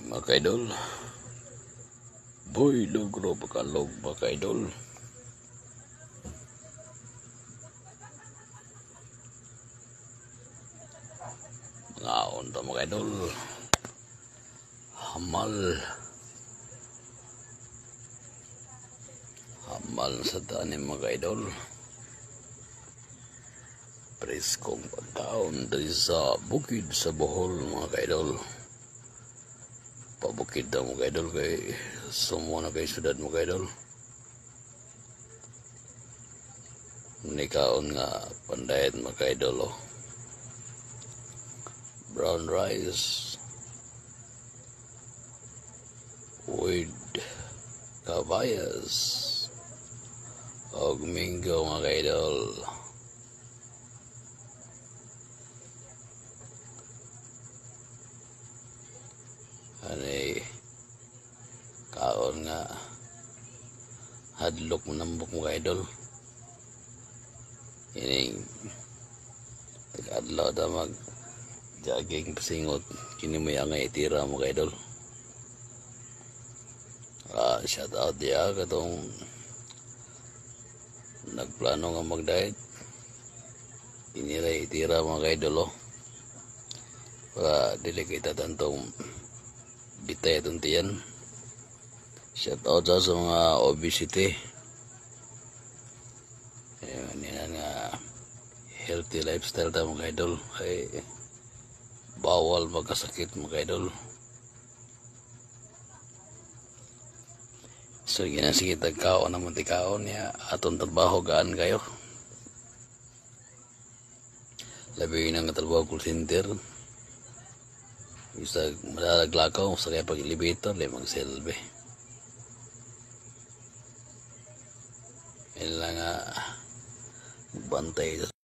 Mga kaidol, boy lugro bakalog mga kaidol. Mga onta mga kaidol, hamal sa tanim mga kaidol. Preskong pagkaon dari sa bukid sa Bohol mga kaidol. Pabukid daw mga kaidol kay sumo na kay syudad mga kaidol. Nikaon nga pandayat mga kaidol oh. Brown rice with kabayas og minggo mga kaidol. Ani kaon nga hadlok manambok mga idol. Ini adlaw da mag jogging pasingot kini mo yang itira mga idol. Shout out dia katong nagplano nga mag-diet. Inira itira mga idol oh. Para dili kita tantong bitay itong tiyan. Shout out sa mga obesity. Ayan, yan nga healthy lifestyle ta mga idol. Ay bawal magkasakit mga idol. So ginasige tagkaon naman tikaon niya atong trabaho gaan kayo. Labi nang trabaho call center. Bisa madalaglakaw sa kaya pag-elevator le magselbe. Yan lang bantay